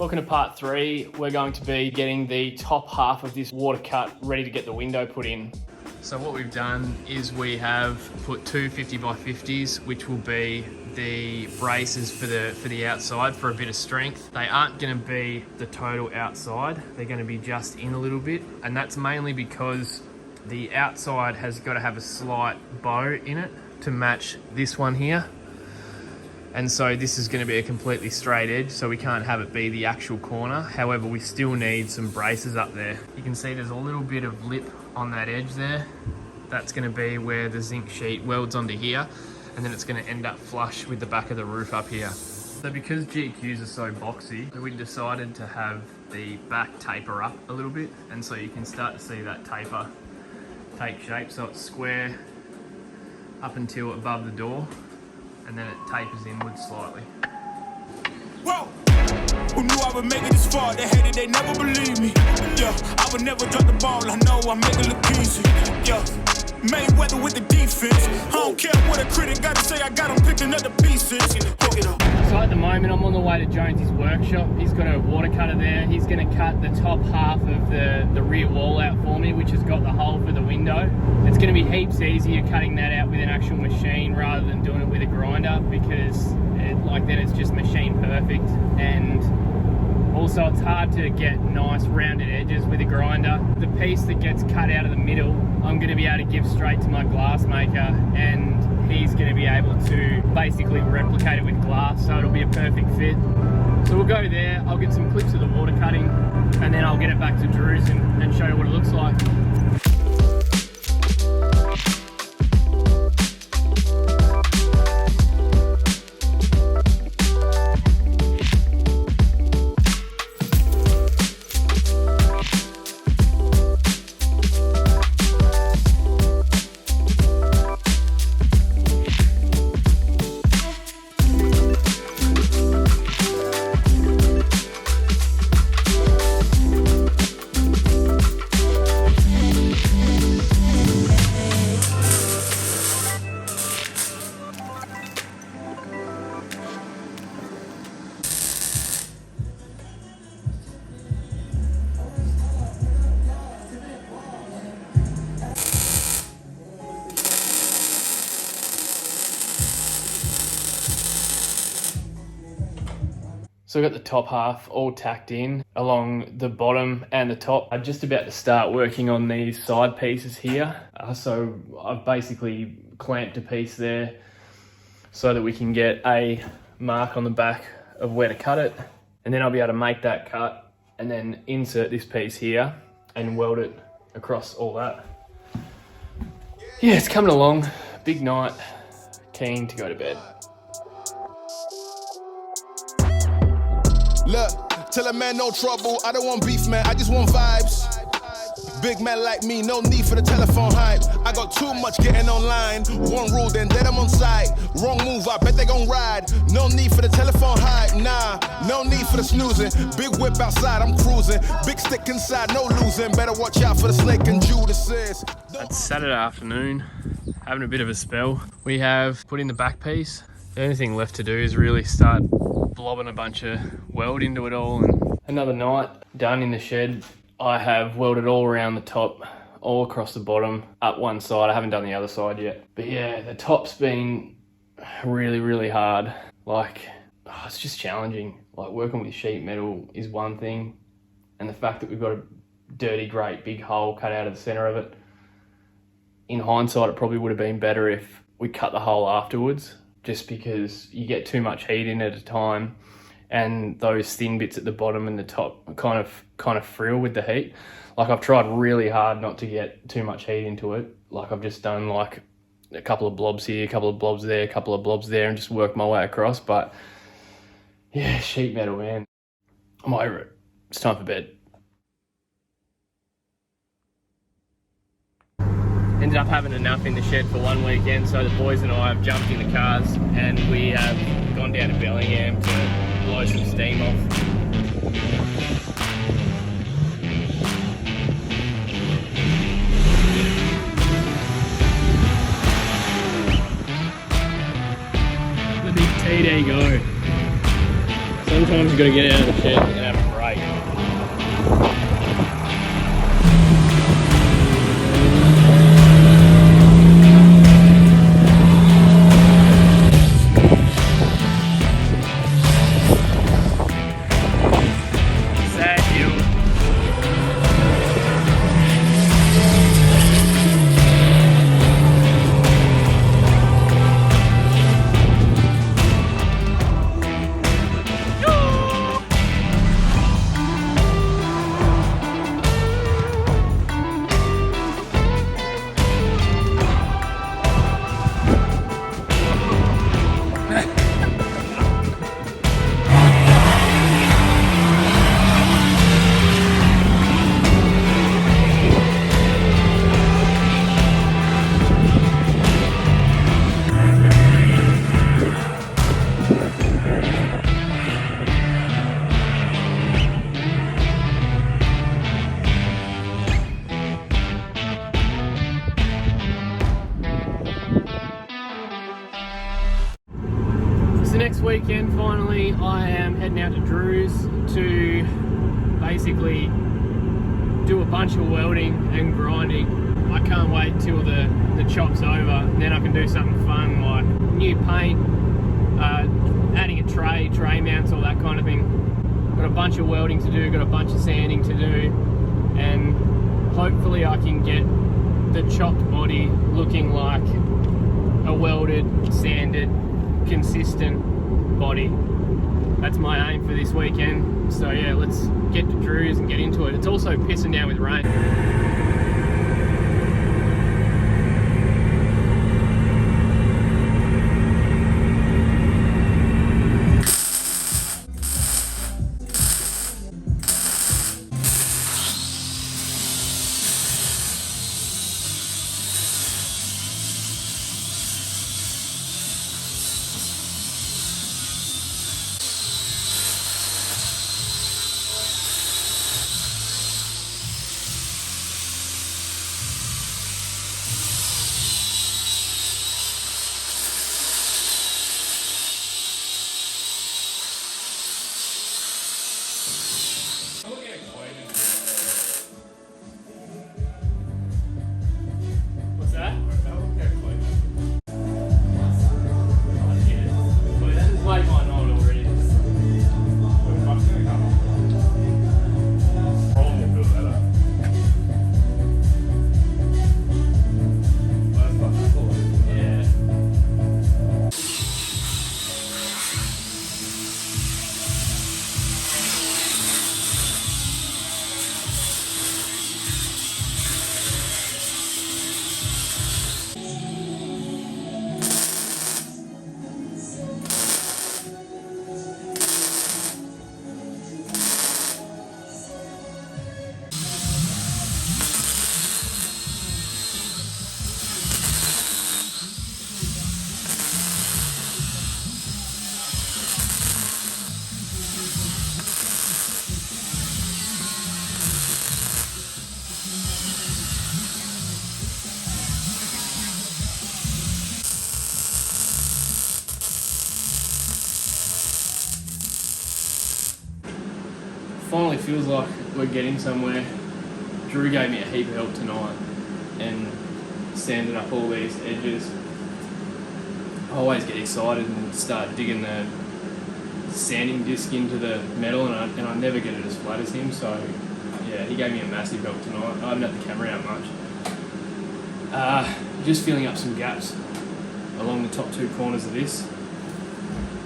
Welcome to part 3. We're going to be getting the top half of this water cut ready to get the window put in. So what we've done is we have put two 50x50s, which will be the braces for the outside for a bit of strength. They aren't going to be the total outside. They're going to be just in a little bit, and that's mainly because the outside has got to have a slight bow in it to match this one here. And so this is going to be a completely straight edge, so we can't have it be the actual corner. However, we still need some braces up there. You can see there's a little bit of lip on that edge there. That's going to be where the zinc sheet welds onto here, and then it's going to end up flush with the back of the roof up here. So because GQs are so boxy, we decided to have the back taper up a little bit, and so you can start to see that taper take shape. So it's square up until above the door, and then it tapers inwards slightly. Whoa! Who knew I would make it this far? They hated, they never believed me. Yeah, I would never drop the ball. I know I make it look easy. Yeah, Mayweather with the defense. I don't care what a critic got to say. I got him picking up the pieces. Hook it up. So at the moment, I'm on the way to Jonesy's workshop. He's got a water cutter there. He's going to cut the top half of the rear wall out for me, which has got the hole for the window. It's going to be heaps easier cutting that out with an actual machine rather than doing it with a grinder, because then it's just machine perfect. And also it's hard to get nice rounded edges with a grinder. The piece that gets cut out of the middle, I'm going to be able to give straight to my glass maker, and he's going to be able to basically replicate it with glass, so it'll be a perfect fit. So we'll go there, I'll get some clips of the water cutting, and then I'll get it back to Drew's and show you what it looks like. So I've got the top half all tacked in along the bottom and the top. I'm just about to start working on these side pieces here. So I've basically clamped a piece there so that we can get a mark on the back of where to cut it. And then I'll be able to make that cut and then insert this piece here and weld it across all that. Yeah, it's coming along. Big night, keen to go to bed. Look, tell a man no trouble, I don't want beef, man, I just want vibes. Big man like me, no need for the telephone hype. I got too much getting online. One rule, then dead I'm on site. Wrong move, I bet they gon' ride. No need for the telephone hype, nah. No need for the snoozing. Big whip outside, I'm cruising. Big stick inside, no losing. Better watch out for the snake and Judas is. It's Saturday afternoon, having a bit of a spell. We have put in the back piece. The only thing left to do is really start blobbing a bunch of weld into it all. And another night done in the shed. I have welded all around the top, all across the bottom, up one side. I haven't done the other side yet. But yeah, the top's been really, really hard. It's just challenging. Like, working with sheet metal is one thing, and the fact that we've got a dirty, great big hole cut out of the center of it. In hindsight, it probably would have been better if we cut the hole afterwards, just because you get too much heat in at a time, and those thin bits at the bottom and the top kind of frill with the heat. Like, I've tried really hard not to get too much heat into it. Like, I've just done like a couple of blobs here, a couple of blobs there, a couple of blobs there, and just worked my way across. But yeah, sheet metal, man. I'm over it. It's time for bed. Ended up having enough in the shed for one weekend, so the boys and I have jumped in the cars and we have gone down to Bellingham to blow some steam off. The big TD go. So Sometimes you got to get out of the shed and have a break. Next weekend, finally, I am heading out to Drew's to basically do a bunch of welding and grinding. I can't wait till the chop's over, and then I can do something fun like new paint, adding a tray mounts, all that kind of thing. Got a bunch of welding to do, got a bunch of sanding to do, and hopefully I can get the chopped body looking like a welded, sanded, consistent body. That's my aim for this weekend. So yeah, let's get to Drew's and get into it. It's also pissing down with rain. What's that? Finally feels like we're getting somewhere. Drew gave me a heap of help tonight and sanded up all these edges. I always get excited and start digging the sanding disc into the metal, and I never get it as flat as him, so yeah, he gave me a massive help tonight. I haven't had the camera out much. Just filling up some gaps along the top two corners of this.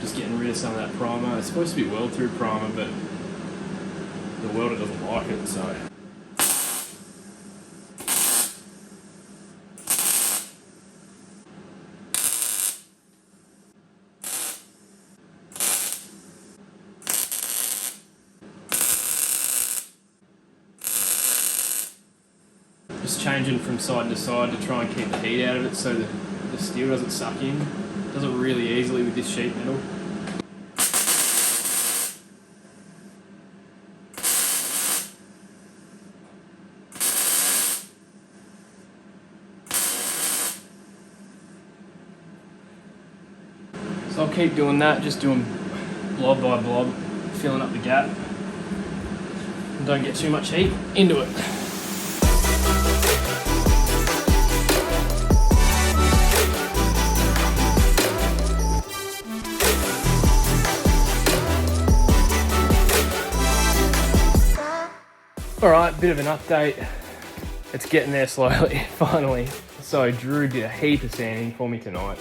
Just getting rid of some of that primer. It's supposed to be weld through primer, but the welder doesn't like it, so. Just changing from side to side to try and keep the heat out of it so that the steel doesn't suck in. It does it really easily with this sheet metal. So I'll keep doing that, just doing blob by blob filling up the gap. And don't get too much heat into it. All right, bit of an update. It's getting there slowly, finally. So Drew did a heap of sanding for me tonight.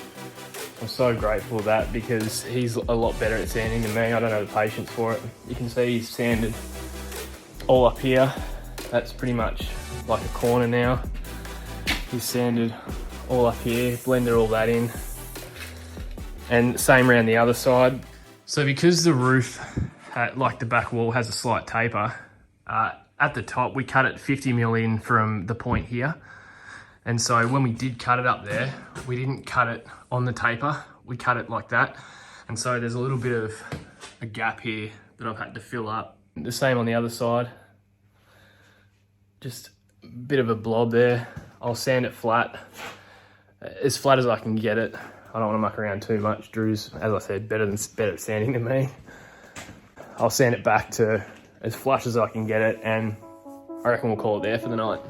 I'm so grateful for that because he's a lot better at sanding than me. I don't have the patience for it. You can see he's sanded all up here. That's pretty much like a corner now. He's sanded all up here, blended all that in. And same around the other side. So because the roof, like the back wall, has a slight taper, at the top, we cut it 50 mil in from the point here. And so when we did cut it up there, we didn't cut it on the taper, we cut it like that. And so there's a little bit of a gap here that I've had to fill up. The same on the other side. Just a bit of a blob there. I'll sand it flat as I can get it. I don't want to muck around too much. Drew's, as I said, better at sanding than me. I'll sand it back to as flush as I can get it, and I reckon we'll call it there for the night.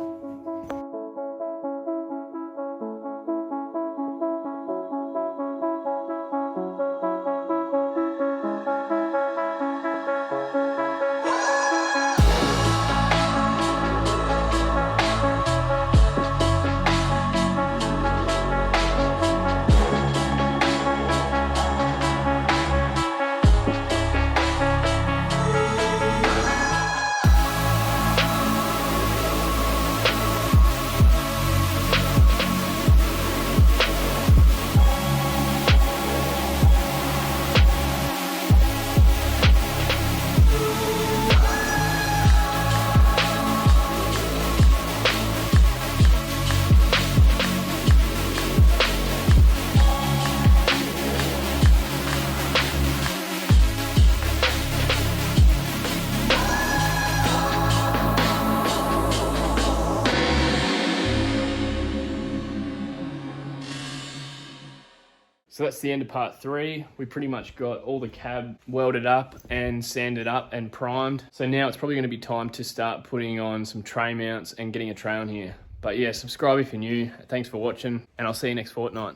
So that's the end of part 3. We pretty much got all the cab welded up and sanded up and primed. So now it's probably going to be time to start putting on some tray mounts and getting a tray on here. But yeah, subscribe if you're new. Thanks for watching, and I'll see you next fortnight.